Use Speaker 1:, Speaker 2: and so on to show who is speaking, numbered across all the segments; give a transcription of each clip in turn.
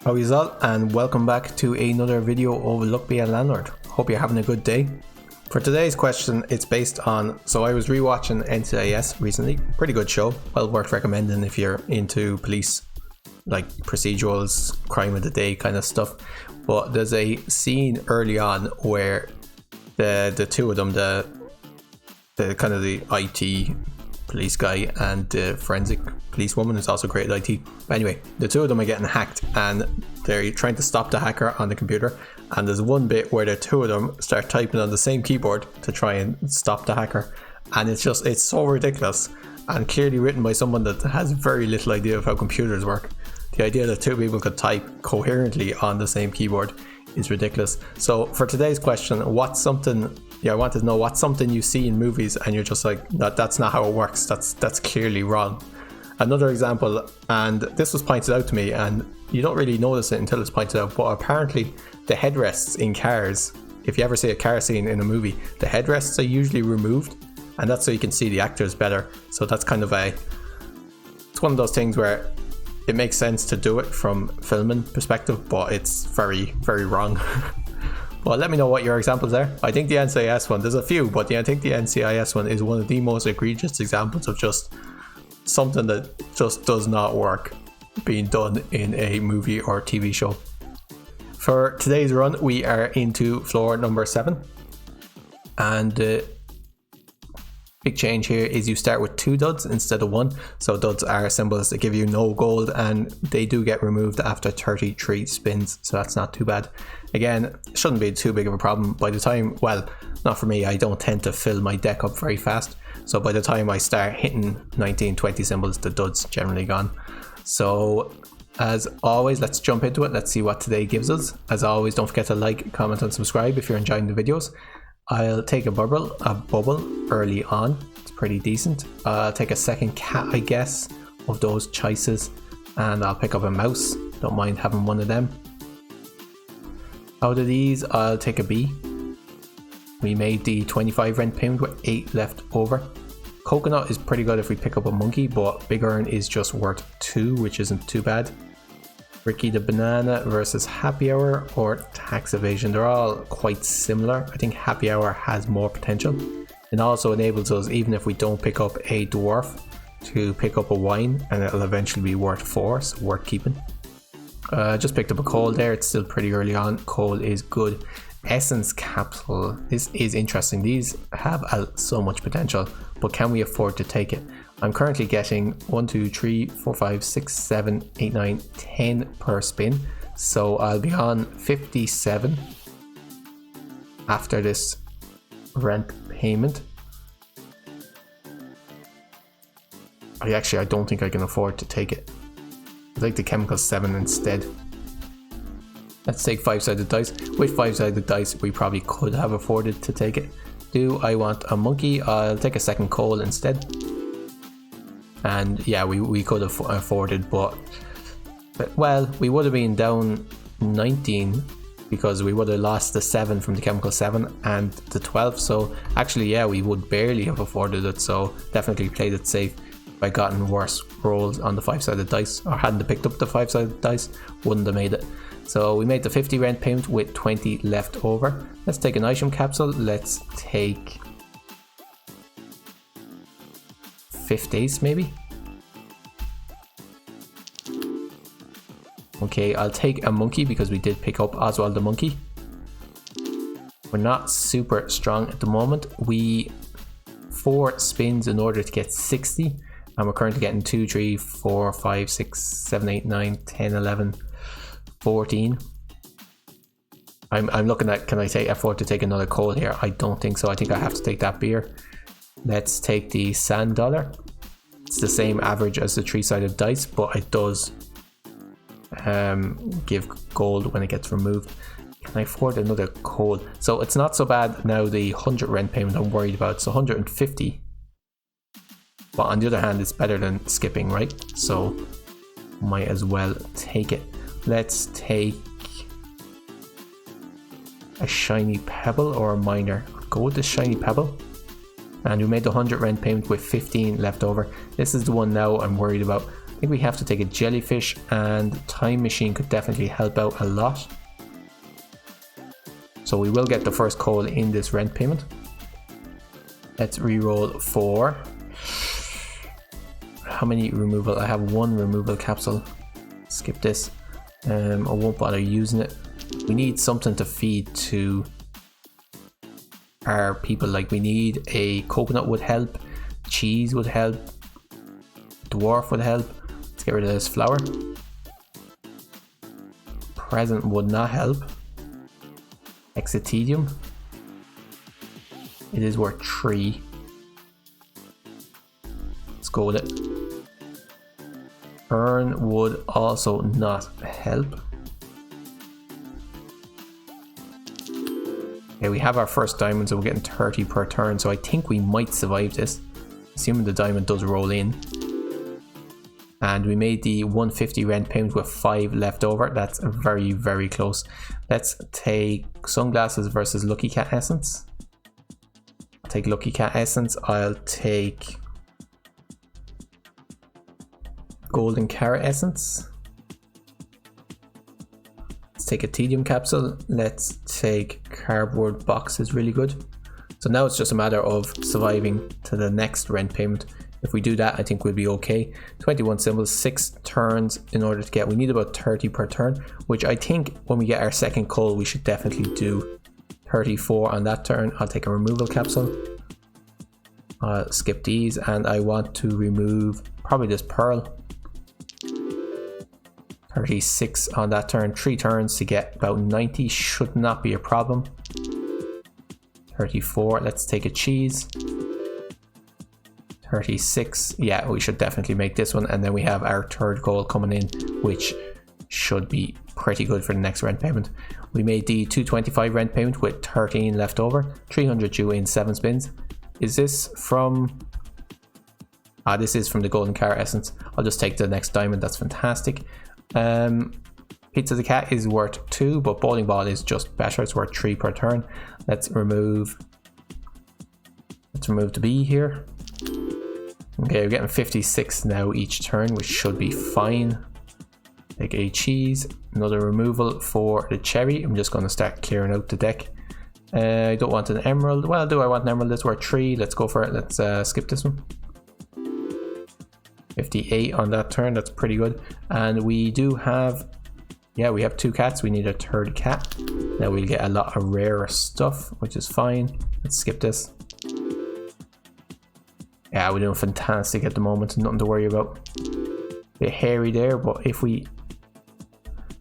Speaker 1: How is all, and welcome back to another video of Luck Be a Landlord. Hope you're having a good day. For today's question, it's based on, so I was rewatching NCIS recently. Pretty good show, well worth recommending if you're into police, like procedurals, crime of the day kind of stuff. But there's a scene early on where the two of them, the kind of the IT police guy and the forensic police woman is also great at IT. But anyway, the two of them are getting hacked and they're trying to stop the hacker on the computer. And there's one bit where the two of them start typing on the same keyboard to try and stop the hacker. And it's so ridiculous and clearly written by someone that has very little idea of how computers work. The idea that two people could type coherently on the same keyboard is ridiculous. So for today's question, I wanted to know what's something you see in movies and you're just like, that's not how it works. That's clearly wrong. Another example, and this was pointed out to me, and you don't really notice it until it's pointed out, but apparently the headrests in cars, if you ever see a car scene in a movie, the headrests are usually removed, and that's so you can see the actors better. So that's kind of it's one of those things where it makes sense to do it from filming perspective, but it's very, very wrong. Well, let me know what your examples are. I think the NCIS one, there's a few, but I think the NCIS one is one of the most egregious examples of just something that just does not work being done in a movie or TV show. For today's run, we are into floor number 7. And the big change here is you start with 2 duds instead of 1. So duds are symbols that give you no gold, and they do get removed after 33 spins, so that's not too bad. Again, shouldn't be too big of a problem. By the time, well, not for me, I don't tend to fill my deck up very fast. So by the time I start hitting 19, 20 symbols, the dud's generally gone. So as always, let's jump into it. Let's see what today gives us. As always, don't forget to like, comment and subscribe if you're enjoying the videos. I'll take a bubble early on. It's pretty decent. I'll take a second cat, I guess, of those choices, and I'll pick up a mouse. Don't mind having one of them. Out of these, I'll take a B. We made the 25 rent payment with 8 left over. Coconut is pretty good if we pick up a monkey, but Big Earn is just worth 2, which isn't too bad. Ricky the Banana versus Happy Hour or Tax Evasion. They're all quite similar. I think Happy Hour has more potential. It also enables us, even if we don't pick up a dwarf, to pick up a wine, and it'll eventually be worth 4, so worth keeping. Just picked up a coal there. It's still pretty early on. Coal is good. Essence Capsule. This is interesting. These have so much potential, but can we afford to take it? I'm currently getting 1, 2, 3, 4, 5, 6, 7, 8, 9, 10 per spin. So I'll be on 57 after this rent payment. I don't think I can afford to take it. I'd like the chemical 7 instead. Let's take 5-sided dice. With 5-sided dice, we probably could have afforded to take it. Do I want a monkey? I'll take a second coal instead. And yeah, we could have afforded, but well, we would have been down 19 because we would have lost the 7 from the chemical 7 and the 12. So actually, yeah, we would barely have afforded it. So definitely played it safe. If I gotten worse rolls on the 5-sided dice or hadn't picked up the 5-sided dice, wouldn't have made it. So we made the 50 rent payment with 20 left over. Let's take an item capsule. Let's take 50s maybe. Okay, I'll take a monkey because we did pick up Oswald the monkey. We're not super strong at the moment. 4 spins in order to get 60, and we're currently getting 2, 3, 4, 5, 6, 7, 8, 9, 10, 11, 14. I'm looking at, can I afford to take another coal here? I don't think so. I think I have to take that beer. Let's take the sand dollar. It's the same average as the 3-sided dice, but it does give gold when it gets removed. Can I afford another coal? So it's not so bad now. The 100 rent payment I'm worried about. So 150. But on the other hand, it's better than skipping, right? So might as well take it. Let's take a shiny pebble or a miner. I'll go with the shiny pebble. And we made the 100 rent payment with 15 left over. This is the one now I'm worried about. I think we have to take a jellyfish, and time machine could definitely help out a lot. So we will get the first coal in this rent payment. Let's re-roll 4. How many removal? I have 1 removal capsule. Skip this. I won't bother using it. We need something to feed to our people. Like, we need a coconut would help, cheese would help, dwarf would help. Let's get rid of this flour. Present would not help. Exitidium. It is worth 3. Let's go with it. Earn would also not help. Okay, we have our first diamond, so we're getting 30 per turn, so I think we might survive this, assuming the diamond does roll in. And we made the 150 rent payment with 5 left over. That's very, very close. Let's take sunglasses versus Lucky Cat Essence. I'll take Lucky Cat Essence. I'll take Golden Carrot Essence. Let's take a Tedium Capsule. Let's take Cardboard Box is really good. So now it's just a matter of surviving to the next rent payment. If we do that, I think we'll be okay. 21 symbols, 6 turns in order to get. We need about 30 per turn, which I think when we get our second coal, we should definitely do 34 on that turn. I'll take a removal capsule. I'll skip these, and I want to remove probably this pearl. 36 on that turn. 3 turns to get about 90 should not be a problem. 34. Let's take a cheese. 36. Yeah, we should definitely make this one, and then we have our third goal coming in, which should be pretty good for the next rent payment. We made the 225 rent payment with 13 left over. 300 due in 7 spins. Is this from... this is from the Golden Carrot Essence. I'll just take the next diamond. That's fantastic. Pizza the Cat is worth 2, but Bowling Ball is just better. It's worth 3 per turn. Let's remove the B here. Okay, we're getting 56 now each turn, which should be fine. Take a cheese, another removal for the cherry. I'm just going to start clearing out the deck. I don't want an emerald. Well, do I want an emerald? It's worth 3. Let's go for it. Let's skip this one. 58 on that turn. That's pretty good. And we do have, yeah, we have 2 cats. We need a third cat. Now we'll get a lot of rarer stuff, which is fine. Let's skip this. Yeah, we're doing fantastic at the moment. Nothing to worry about. Bit hairy there, but if we...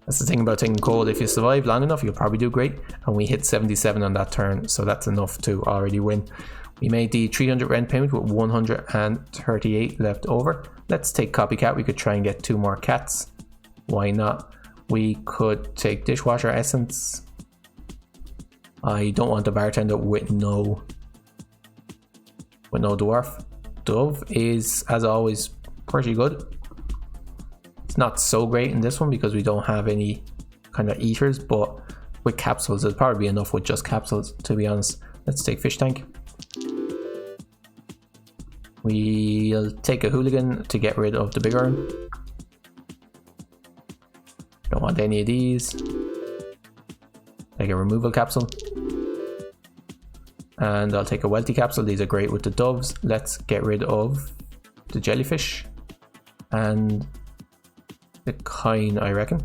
Speaker 1: That's the thing about taking cold. If you survive long enough, you'll probably do great. And we hit 77 on that turn, so that's enough to already win. We made the 300 rent payment with 138 left over. Let's take Copycat. We could try and get 2 more cats. Why not? We could take Dishwasher Essence. I don't want the bartender with no dwarf. Dove is, as always, pretty good. It's not so great in this one because we don't have any kind of eaters, but with capsules, it'll probably be enough with just capsules, to be honest. Let's take Fish Tank. We'll take a Hooligan to get rid of the Big Urn. Don't want any of these. Take a Removal Capsule. And I'll take a Wealthy Capsule. These are great with the doves. Let's get rid of the Jellyfish and the Kine, I reckon.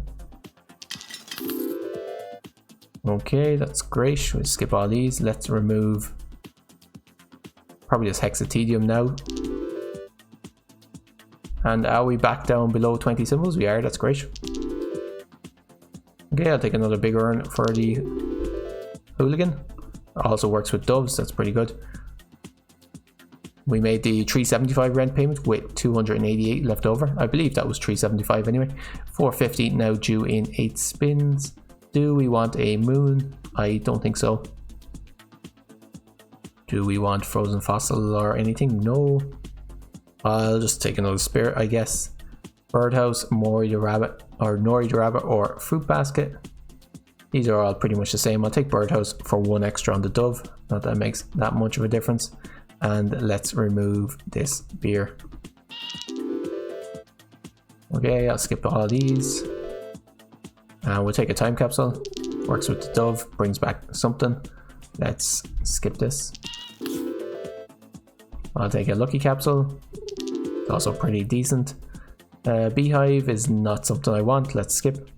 Speaker 1: Okay, that's great. We'll skip all these. Let's remove probably this Hexatedium now. And are we back down below 20 symbols? We are, that's great. Okay, I'll take another Big Urn for the Hooligan. Also works with doves, that's pretty good. We made the 375 rent payment with 288 left over. I believe that was 375 anyway. 450 now due in 8 spins. Do we want a moon? I don't think so. Do we want frozen fossil or anything? No. I'll just take another spirit, I guess. Birdhouse, Mori the rabbit, or Nori the rabbit, or fruit basket. These are all pretty much the same. I'll take Birdhouse for 1 extra on the dove. Not that makes that much of a difference. And let's remove this beer. Okay, I'll skip all of these. And we'll take a time capsule. Works with the dove, brings back something. Let's skip this. I'll take a lucky capsule. It's also pretty decent. Beehive is not something I want. Let's skip.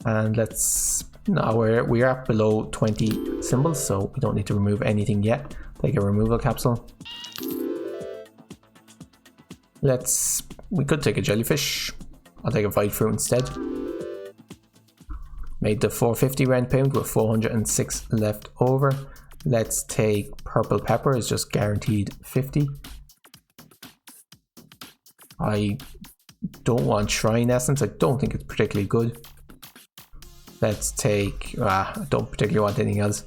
Speaker 1: And we're at below 20 symbols, so we don't need to remove anything yet. Take a removal capsule. We could take a jellyfish. I'll take a vine fruit instead. Made the 450 rent payment with 406 left over. Let's take purple pepper, is just guaranteed 50. I don't want shrine essence, I don't think it's particularly good. Let's take, I don't particularly want anything else.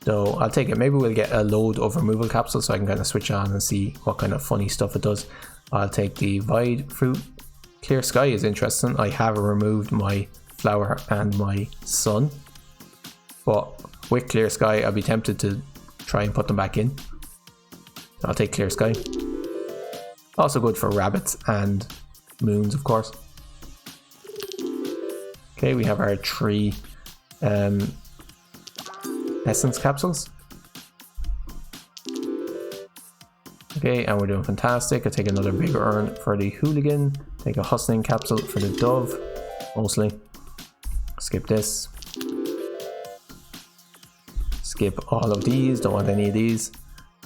Speaker 1: So I'll take it. Maybe we'll get a load of removal capsules so I can kind of switch on and see what kind of funny stuff it does. I'll take the vine fruit. Clear sky is interesting. I have removed my flower and my sun, but with clear sky I'll be tempted to try and put them back in. So I'll take clear sky. Also good for rabbits and moons, of course. Okay, we have our 3 essence capsules. Okay, and we're doing fantastic. I take another bigger urn for the hooligan. Take a hustling capsule for the dove, mostly. Skip this. Skip all of these, don't want any of these.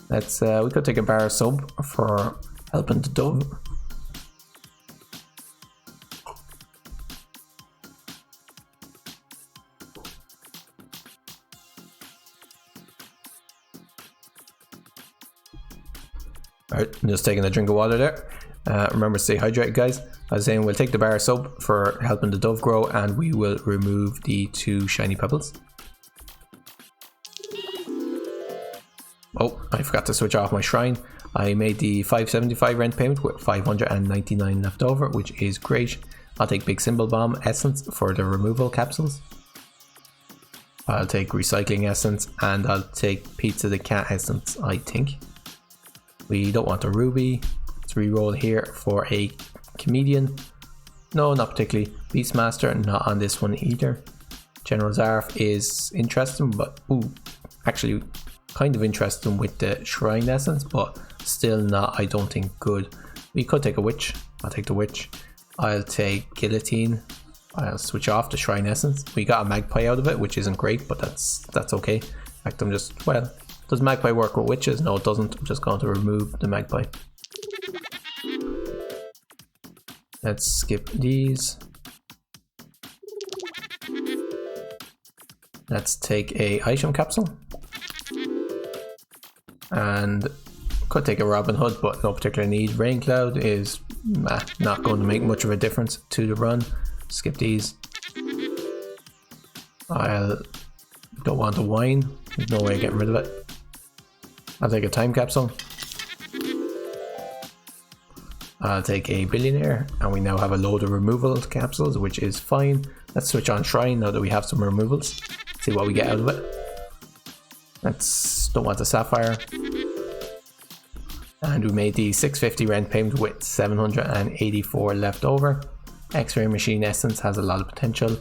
Speaker 1: Let's we could take a bar sub for helping the dove. Alright, I'm just taking a drink of water there. Remember to stay hydrated, guys. I was saying we'll take the bar sub for helping the dove grow, and we will remove the 2 shiny pebbles. Oh, I forgot to switch off my shrine. I made the 575 rent payment with 599 left over, which is great. I'll take Big Symbol Bomb Essence for the removal capsules. I'll take Recycling Essence, and I'll take Pizza the Cat Essence, I think. We don't want a ruby. Let's reroll here for a comedian. No, not particularly. Beastmaster, not on this one either. General Zarf is interesting, but actually kind of interesting with the shrine essence, but still not, I don't think, good. We could take a witch. I'll take the witch. I'll take guillotine. I'll switch off the shrine essence. We got a magpie out of it, which isn't great, but that's okay. In fact, I'm just, well, does magpie work with witches? No, it doesn't. I'm just going to remove the magpie. Let's skip these. Let's take a item capsule. And could take a Robin Hood, but no particular need. Rain Cloud is not going to make much of a difference to the run. Skip these. I don't want the wine. There's no way of getting rid of it. I'll take a time capsule. I'll take a billionaire, and we now have a load of removal capsules, which is fine. Let's switch on shrine now that we have some removals. See what we get out of it. Don't want the sapphire. And we made the 650 rent payment with 784 left over. X-ray machine essence has a lot of potential.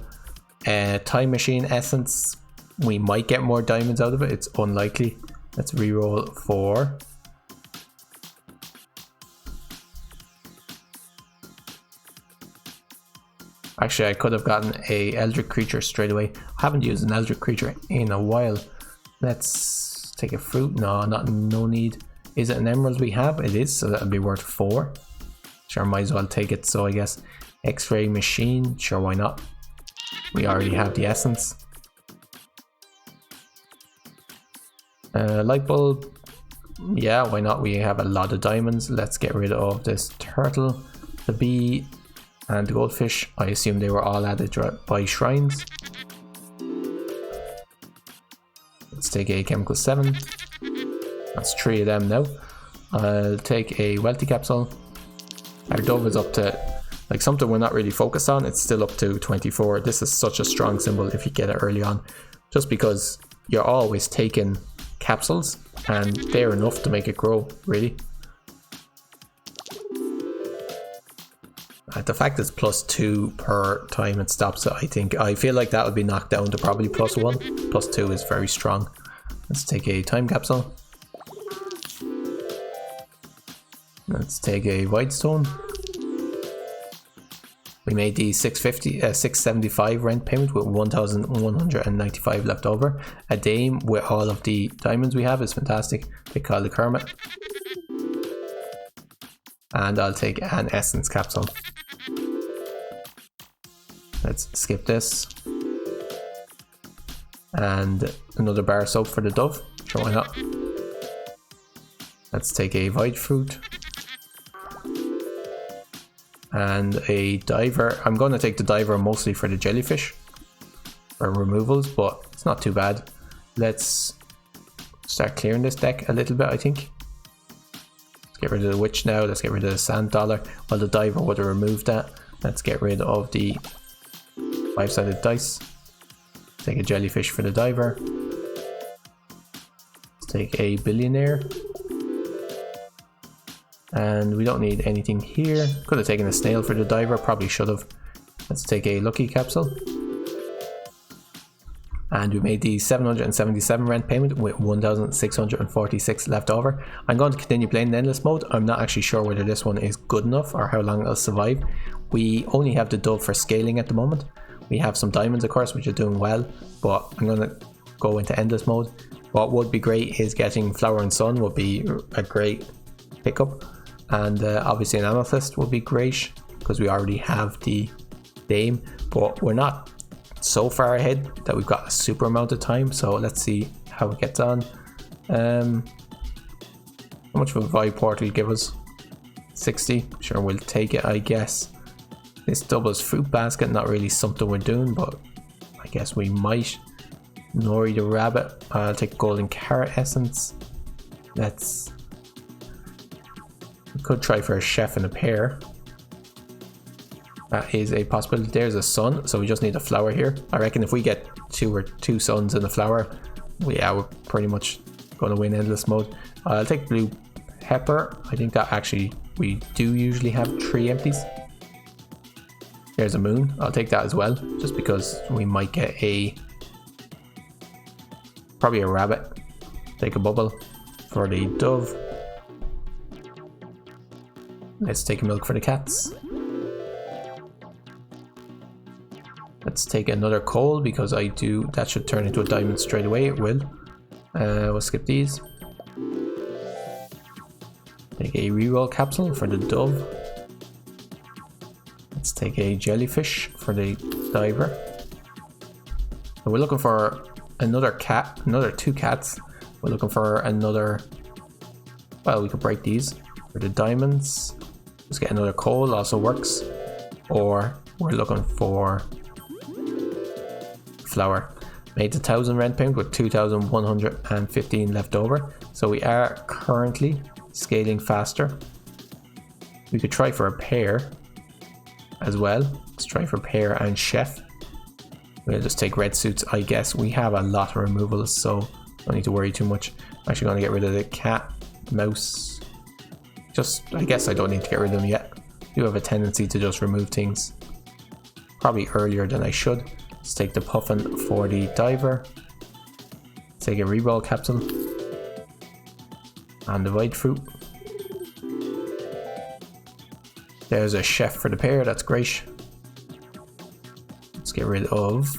Speaker 1: Time machine essence, we might get more diamonds out of it. It's unlikely. Let's reroll 4. Actually, I could have gotten a Eldritch creature straight away. I haven't used an Eldritch creature in a while. Let's take a fruit. No need. Is it an emerald we have? It is, so that'll be worth 4. Sure, might as well take it. So I guess X-ray machine. Sure, why not? We already have the essence. Light bulb. Yeah, why not? We have a lot of diamonds. Let's get rid of this turtle, the bee, and the goldfish. I assume they were all added by shrines. Let's take a chemical 7. That's 3 of them now. I'll take a wealthy capsule. Our dove is up to, like, something we're not really focused on. It's still up to 24. This is such a strong symbol if you get it early on, just because you're always taking capsules and they're enough to make it grow, really. The fact it's +2 per time it stops it, I feel like that would be knocked down to probably +1. +2 is very strong. Let's take a time capsule. Let's take a white stone. We made the 675 rent payment with 1,195 left over. A dame with all of the diamonds we have is fantastic. They call the Kermit. And I'll take an essence capsule. Let's skip this. And another bar soap for the dove. Sure, why not? Let's take a void fruit. And a diver. I'm going to take the diver mostly for the jellyfish for removals, but it's not too bad. Let's start clearing this deck a little bit, I think. Let's get rid of the witch now. Let's get rid of the sand dollar. Well, the diver would have removed that. Let's get rid of the 5-sided dice. Take a jellyfish for the diver. Let's take a billionaire. And we don't need anything here. Could have taken a snail for the diver, probably should have. Let's take a lucky capsule. And we made the 777 rent payment with 1,646 left over. I'm going to continue playing in endless mode. I'm not actually sure whether this one is good enough or how long it'll survive. We only have the dove for scaling at the moment. We have some diamonds, of course, which are doing well, but I'm going to go into endless mode. What would be great is getting flower and sun would be a great pickup. And obviously an amethyst would be great because we already have the dame, but we're not so far ahead that we've got a super amount of time. So let's see how it gets on. How much of a void portal give us? 60. Sure, we'll take it, I guess. This doubles fruit basket, not really something we're doing, but I guess we might. Nori the rabbit. I'll take golden carrot essence. We could try for a chef and a pear. That is a possibility. There's a sun, so we just need a flower here. I reckon if we get two suns and a flower, we're pretty much going to win endless mode. I'll take blue pepper. I think that actually we do usually have 3 empties. There's a moon. I'll take that as well, just because we might get probably a rabbit. Take a bubble for the dove. Let's take a milk for the cats. Let's take another coal because that should turn into a diamond straight away. It will. We'll skip these. Take a reroll capsule for the dove. Let's take a jellyfish for the diver. So we're looking for another cat, another 2 cats. We're looking for another, well, we could break these for the diamonds. Let's get another coal, also works. Or we're looking for flower. Made the 1,000 rent payment with 2,115 left over. So we are currently scaling faster. We could try for a pear as well. Let's try for pear and chef. We'll just take red suits, I guess. We have a lot of removals, so don't need to worry too much. I'm actually going to get rid of the cat, mouse. I guess I don't need to get rid of them yet. I do have a tendency to just remove things probably earlier than I should. Let's take the puffin for the diver. Take a reroll capsule. And the void fruit. There's a chef for the pear, that's great. Let's get rid of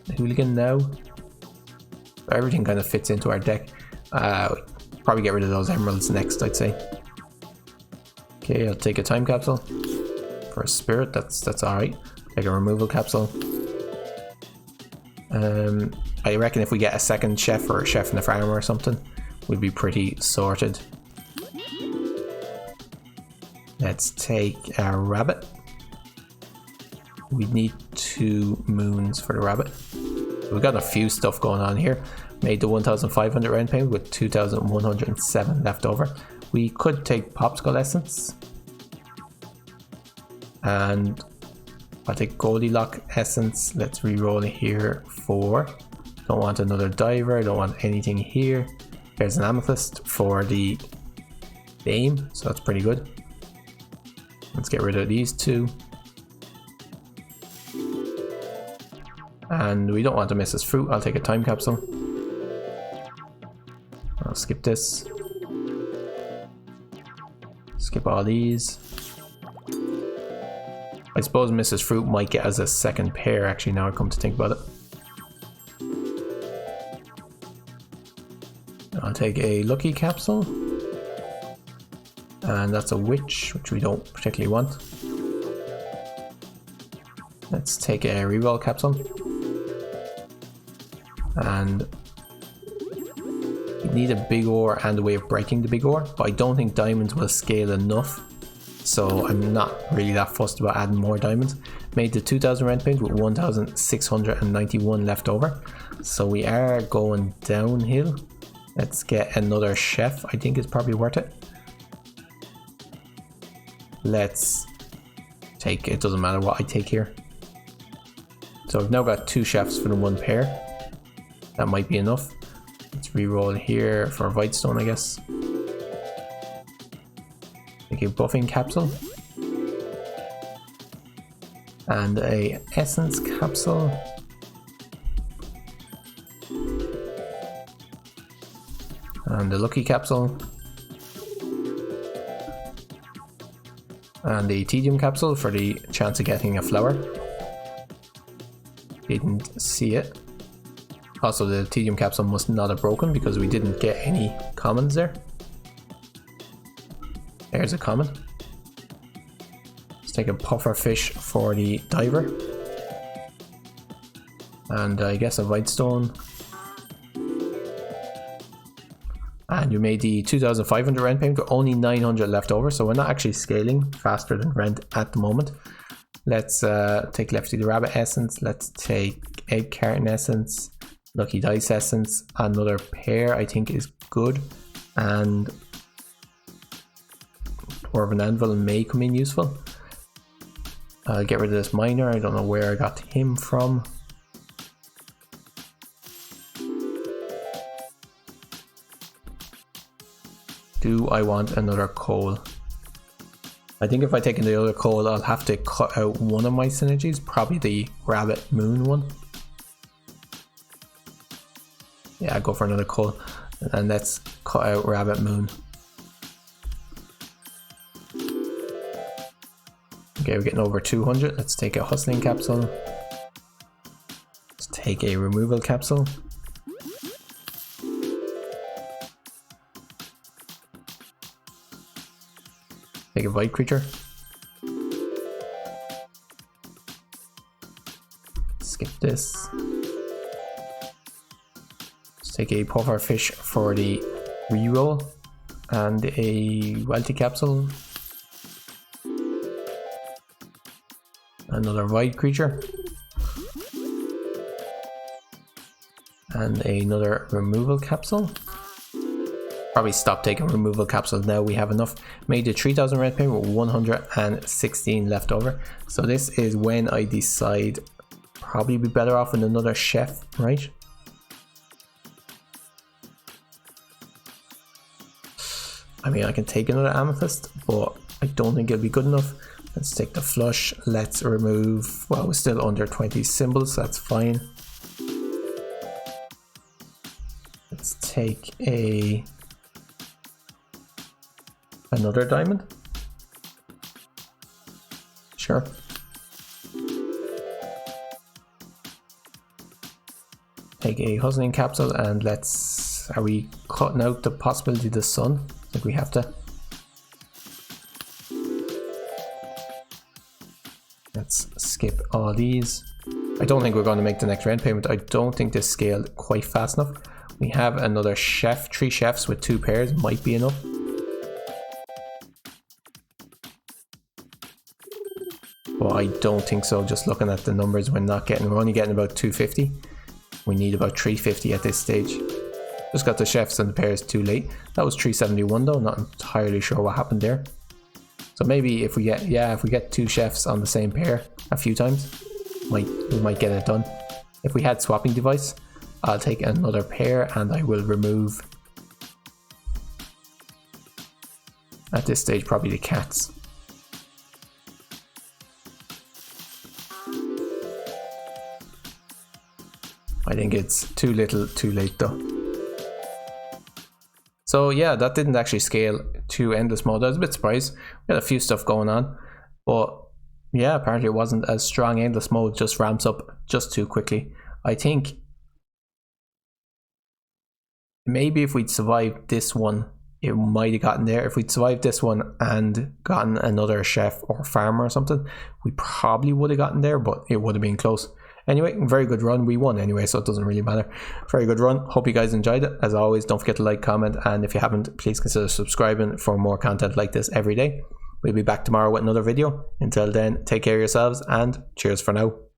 Speaker 1: the hooligan now. Everything kind of fits into our deck. Probably get rid of those emeralds next, I'd say. Okay, I'll take a time capsule for a spirit. That's alright. Take a removal capsule. I reckon if we get a second chef or a chef in the farm or something, we'd be pretty sorted. Let's take a rabbit. We need 2 moons for the rabbit. We've got a few stuff going on here. Made the 1,500 rent payment with 2,107 left over. We could take popsicle essence. And I'll take Goldilocks essence. Let's re-roll it here for. Don't want another diver. Don't want anything here. There's an amethyst for the dame, so that's pretty good. Let's get rid of these two. And we don't want to miss this fruit. I'll take a time capsule. I'll skip this. Skip all these. I suppose Mrs. Fruit might get us a second pair, actually, now I come to think about it. I'll take a lucky capsule. And that's a witch, which we don't particularly want. Let's take a reroll capsule. And we need a big ore and a way of breaking the big ore, but I don't think diamonds will scale enough. So I'm not really that fussed about adding more diamonds. Made the 2000 rent page with 1691 left over. So we are going downhill. Let's get another chef. I think it's probably worth it. Let's take, it doesn't matter what I take here. So I've now got 2 chefs for the 1 pair. That might be enough. Let's reroll here for a Whitestone, I guess. Take a buffing capsule. And a essence capsule. And a lucky capsule. And the tedium capsule for the chance of getting a flower. Didn't see it. Also, the tedium capsule must not have broken because we didn't get any commons there. There's a common. Let's take a puffer fish for the diver. And I guess a Whitestone. And we made the 2500 rent payment with only 900 left over, so we're not actually scaling faster than rent at the moment. Let's take Lefty the Rabbit essence. Let's take Egg Carton essence. Lucky Dice essence. Another pair I think is good. And Dwarven Anvil may come in useful. I'll get rid of this miner. I don't know where I got him from. Do I want another coal? I think if I take in the other coal, I'll have to cut out one of my synergies, probably the Rabbit Moon one. Yeah, I'll go for another coal. And let's cut out Rabbit Moon. Okay, we're getting over 200. Let's take a hustling capsule. Let's take a removal capsule. Take a void creature. Skip this. Let's take a puffer fish for the reroll and a wealthy capsule. Another void creature. And another removal capsule. Probably stop taking removal capsules now, we have enough. Made the 3000 red payment with 116 left over. So this is when I decide probably be better off with another chef, right? I mean, I can take another amethyst, but I don't think it'll be good enough. Let's take the flush. Let's remove, well, we're still under 20 symbols, so that's fine. Let's take another diamond. Sure. Take a hustling capsule and let's, are we cutting out the possibility of the sun? I think we have to. Let's skip all these. I don't think we're going to make the next rent payment. I don't think this scaled quite fast enough. We have another chef, 3 chefs with 2 pairs, might be enough. But I don't think so, just looking at the numbers, we're only getting about 250. We need about 350 at this stage. Just got the chefs and the pairs too late. That was 371 though, not entirely sure what happened there. So maybe if we get 2 chefs on the same pair a few times, we might get it done. If we had swapping device, I'll take another pair and I will remove, at this stage, probably the cats. I think it's too little too late though. So yeah, that didn't actually scale to endless mode. I was a bit surprised. We had a few stuff going on, but yeah, apparently it wasn't as strong. Endless mode just ramps up just too quickly. I think maybe if we'd survived this one, it might have gotten there. If we'd survived this one and gotten another chef or farmer or something, we probably would have gotten there, but it would have been close. Anyway, very good run. We won anyway, so it doesn't really matter. Very good run. Hope you guys enjoyed it. As always, don't forget to like, comment, and if you haven't, please consider subscribing for more content like this every day. We'll be back tomorrow with another video. Until then, take care of yourselves and cheers for now.